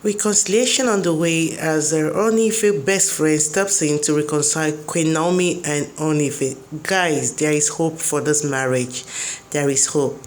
Reconciliation on the way as Ooni Ife best friend steps in to reconcile Queen Naomi and Ooni Ife. Guys, there is hope for this marriage. There is hope.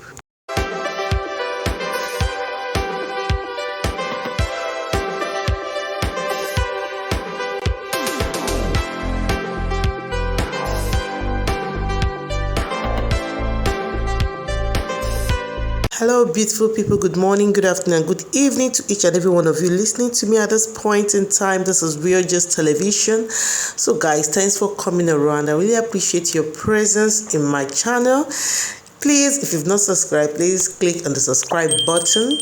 Hello beautiful people, good morning, good afternoon, good evening to each and every one of you listening to me at this point in time. This is Real Just Television. So guys, thanks for coming around. I really appreciate your presence in my channel. Please, if you've not subscribed, please click on the subscribe button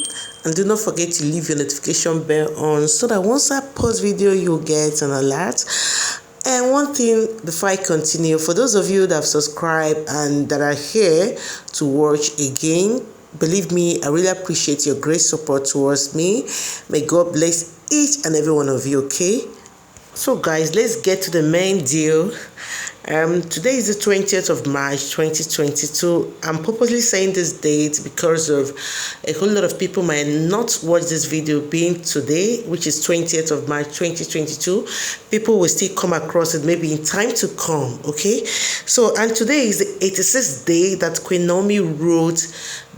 and do not forget to leave your notification bell on so that once I post video you'll get an alert. And one thing before I continue, for those of you that have subscribed and that are here to watch again, believe me, I really appreciate your great support towards me. May God bless each and every one of you, okay? So guys, let's get to the main deal. Today is the 20th of March 2022. I'm purposely saying this date because of a whole lot of people might not watch this video being today, which is 20th of March 2022. People will still come across it maybe in time to come, okay? So, and today is the 86th day that Queen Naomi wrote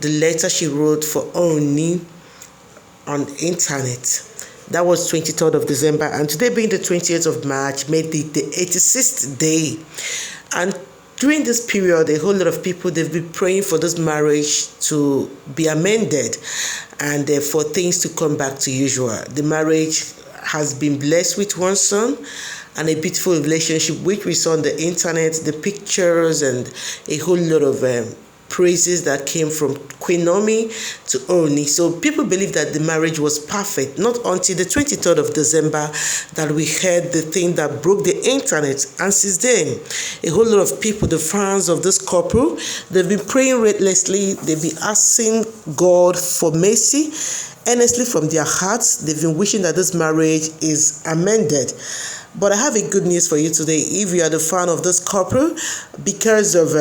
the letter she wrote for Ooni on the internet. That was 23rd of December, and today being the 20th of March made the 86th day. And during this period, a whole lot of people, they've been praying for this marriage to be amended and for things to come back to usual. The marriage has been blessed with one son and a beautiful relationship, which we saw on the internet, the pictures and a whole lot of praises that came from Queen Naomi to Ooni. So people believe that the marriage was perfect, not until the 23rd of December that we heard the thing that broke the internet. And since then, a whole lot of people, the fans of this couple, they've been praying relentlessly. They've been asking God for mercy, earnestly from their hearts. They've been wishing that this marriage is amended. But I have a good news for you today. If you are the fan of this couple, because of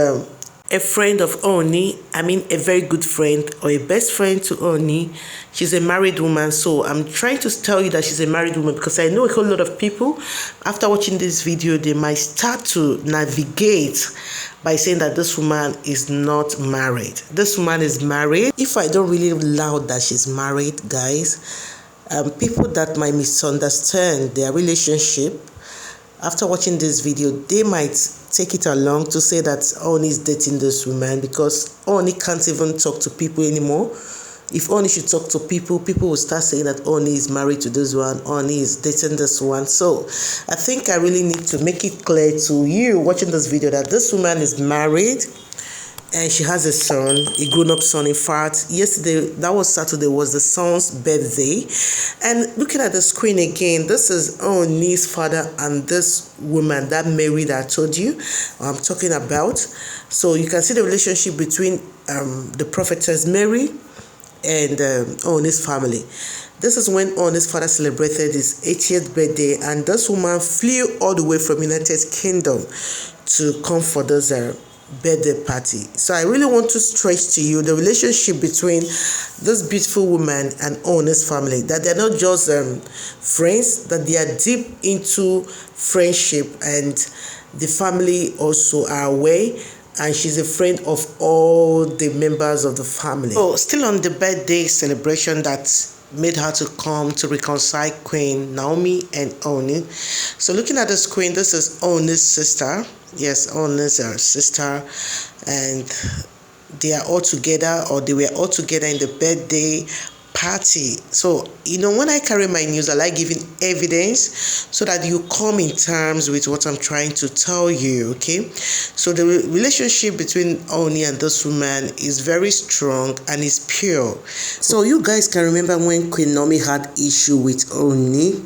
a friend of Ooni, I mean a very good friend or a best friend to Ooni, she's a married woman. So I'm trying to tell you that she's a married woman because I know a whole lot of people, after watching this video, they might start to navigate by saying that this woman is not married. This woman is married. If I don't really loud that she's married, guys, people that might misunderstand their relationship, after watching this video, they might take it along to say that Ooni is dating this woman because Ooni can't even talk to people anymore. If Ooni should talk to people, people will start saying that Ooni is married to this one, Ooni is dating this one. So I think I really need to make it clear to you watching this video that this woman is married and she has a son, a grown-up son. In fact, yesterday, that was Saturday, was the son's birthday. And looking at the screen again, this is Ooni's father and this woman, that Mary that I told you I'm talking about. So you can see the relationship between the prophetess Mary and Ooni's family. This is when Ooni's father celebrated his 80th birthday, and this woman flew all the way from United Kingdom to come for this birthday party. So I really want to stress to you the relationship between this beautiful woman and Ooni's family, that they're not just friends, that they are deep into friendship, and the family also are aware, and she's a friend of all the members of the family. So still on the birthday celebration that made her to come to reconcile Queen Naomi and Ooni. So looking at the screen, this is Ooni's sister. Yes, Ooni's sister, and they are all together, or they were all together in the birthday party. So, you know, when I carry my news, I like giving evidence so that you come in terms with what I'm trying to tell you, okay? So the relationship between Ooni and this woman is very strong and is pure. So you guys can remember when Queen Naomi had issue with Ooni,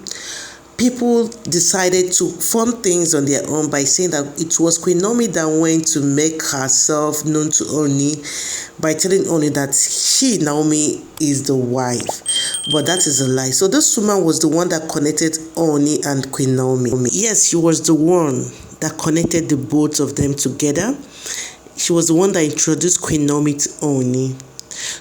people decided to form things on their own by saying that it was Queen Naomi that went to make herself known to Ooni by telling Ooni that she, Naomi, is the wife. But that is a lie. So this woman was the one that connected Ooni and Queen Naomi. Yes, she was the one that connected the both of them together. She was the one that introduced Queen Naomi to Ooni.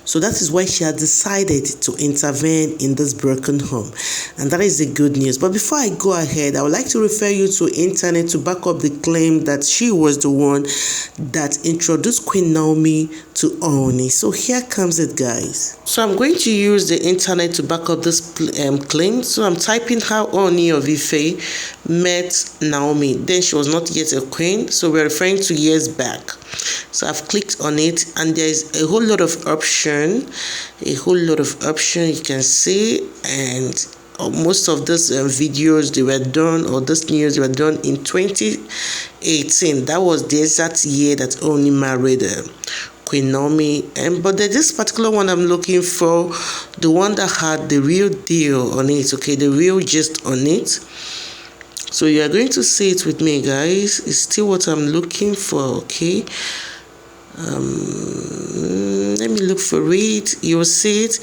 So that is why she had decided to intervene in this broken home. And that is the good news. But before I go ahead, I would like to refer you to internet to back up the claim that she was the one that introduced Queen Naomi to Ooni. So here comes it, guys. So I'm going to use the internet to back up this claim. So I'm typing how Ooni of Ife met Naomi. Then she was not yet a queen. So we're referring to years back. So I've clicked on it, and there's a whole lot of option, you can see, and most of these videos, they were done, or this news, they were done in 2018. That was the exact year that Ooni married Queen Naomi. But there's this particular one I'm looking for, the one that had the real deal on it, okay, the real gist on it. So you are going to see it with me, guys. It's still what I'm looking for, okay. Let me look for it. You'll see it.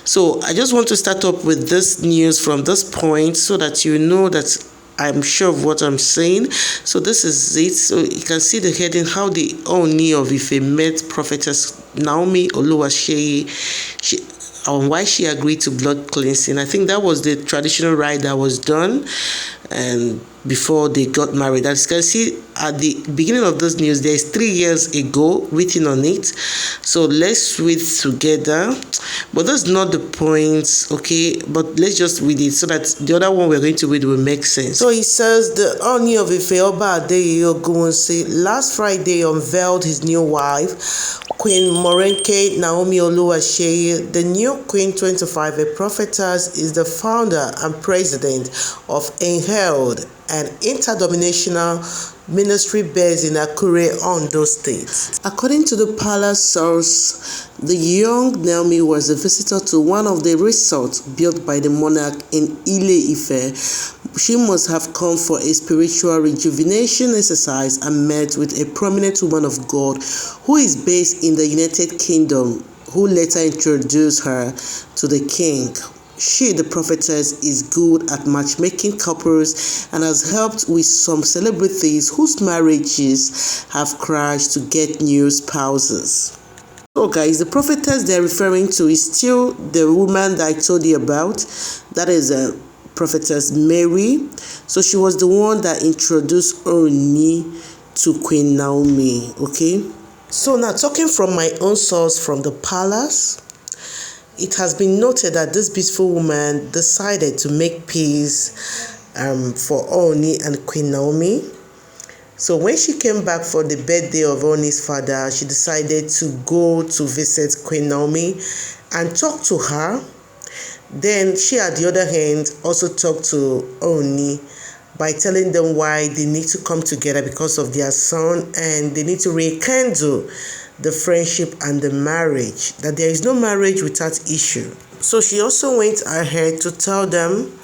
So I just want to start up with this news from this point so that you know that I'm sure of what I'm saying. So this is it. So you can see the heading, how the Ooni of Ife met prophetess Naomi Oluwaseyi, and why she agreed to blood cleansing. I think that was the traditional rite that was done and before they got married. As you can see at the beginning of this news, there's 3 years ago written on it. So let's read together. But that's not the point, okay? But let's just read it so that the other one we're going to read will make sense. So it says, the Ooni of Ife, Oba Adeyeye Ogunwusi, last Friday unveiled his new wife, Queen Morenke Naomi Oluwaseyi. The new Queen 25, a prophetess, is the founder and president of Enheld, an interdenominational ministry based in Akure, Ondo State. According to the palace source, the young Naomi was a visitor to one of the resorts built by the monarch in Ile-Ife. She must have come for a spiritual rejuvenation exercise and met with a prominent woman of God who is based in the United Kingdom, who later introduced her to the king. She, the prophetess, is good at matchmaking couples and has helped with some celebrities whose marriages have crashed to get new spouses. So guys, the prophetess they're referring to is still the woman that I told you about. That is a prophetess Mary. So she was the one that introduced Ooni to Queen Naomi, okay? So now, talking from my own source from the palace, it has been noted that this beautiful woman decided to make peace for Ooni and Queen Naomi. So when she came back for the birthday of Ooni's father, she decided to go to visit Queen Naomi and talk to her. Then she, at the other hand, also talked to Ooni by telling them why they need to come together because of their son, and they need to rekindle the friendship and the marriage, that there is no marriage without issue. So she also went ahead to tell them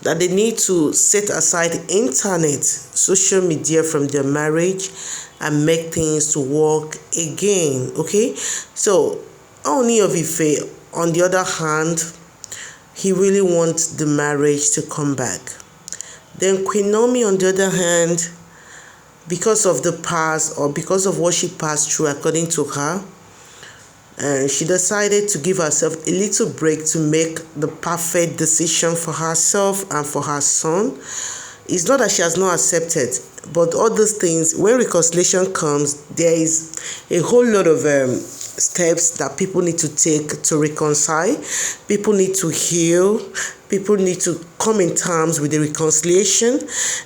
that they need to set aside internet, social media from their marriage and make things to work again, okay? So Ooni of Ife, on the other hand, he really wants the marriage to come back. Then Queen Naomi, on the other hand, because of the past or because of what she passed through, according to her, she decided to give herself a little break to make the perfect decision for herself and for her son. It's not that she has not accepted, but all those things, when reconciliation comes, there is a whole lot of steps that people need to take to reconcile. People need to heal. People need to come in terms with the reconciliation.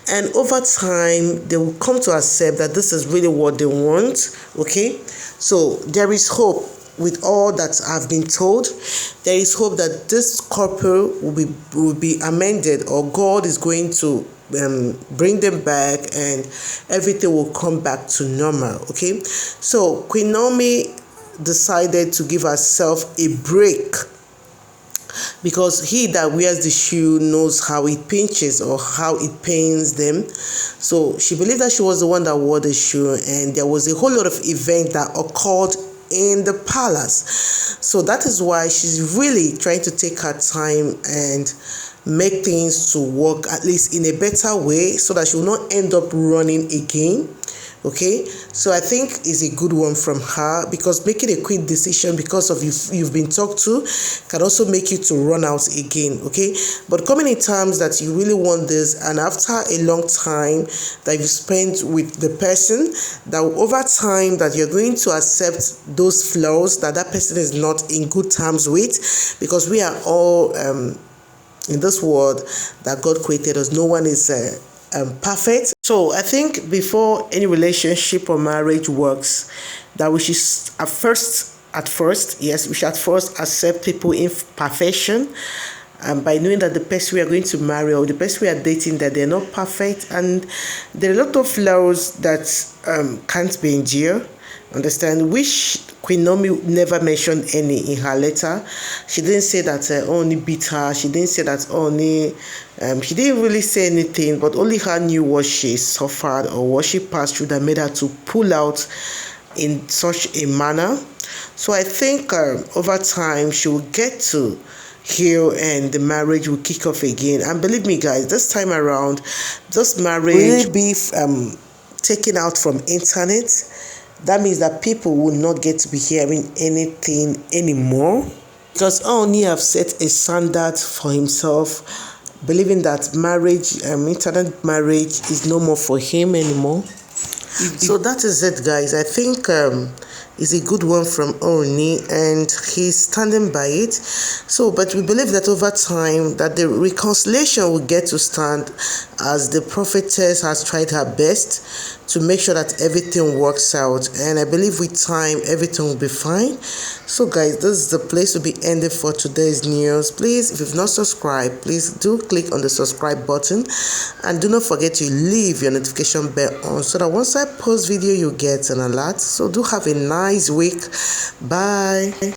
And over time, they will come to accept that this is really what they want. Okay? So there is hope with all that I've been told. There is hope that this couple will be amended, or God is going to bring them back and everything will come back to normal. Okay? So Queen Naomi decided to give herself a break, because he that wears the shoe knows how it pinches or how it pains them. So she believed that she was the one that wore the shoe, and there was a whole lot of event that occurred in the palace. So that is why she's really trying to take her time and make things to work at least in a better way, so that she will not end up running again. Okay, so I think it's a good one from her, because making a quick decision because of you've been talked to can also make you to run out again. Okay, but coming in terms that you really want this, and after a long time that you spent with the person, that over time that you're going to accept those flaws that person is not in good terms with, because we are all in this world that God created us. No one is perfect. So I think before any relationship or marriage works, that we should at first, yes, we should at first accept people imperfection, and by knowing that the person we are going to marry or the person we are dating, that they're not perfect, and there are a lot of flaws that can't be endured. Understand? Which Queen Naomi never mentioned any in her letter. She didn't say that Ooni beat her. She didn't say that Ooni. She didn't really say anything, but only her knew what she suffered or what she passed through that made her to pull out in such a manner. So I think over time she will get to heal and the marriage will kick off again. And believe me, guys, this time around, this marriage will be taken out from internet. That means that people will not get to be hearing anything anymore, because Ooni have set a standard for himself, believing that marriage, internet marriage, is no more for him anymore. So that is it, guys. I think it's a good one from Ooni, and he's standing by it. So, but we believe that over time that the reconciliation will get to stand, as the prophetess has tried her best to make sure that everything works out, and I believe with time everything will be fine. So guys, this is the place to be ending for today's news. Please, if you've not subscribed, please do click on the subscribe button, and do not forget to leave your notification bell on, so that once I post video you get an alert. So do have a nice week. Bye.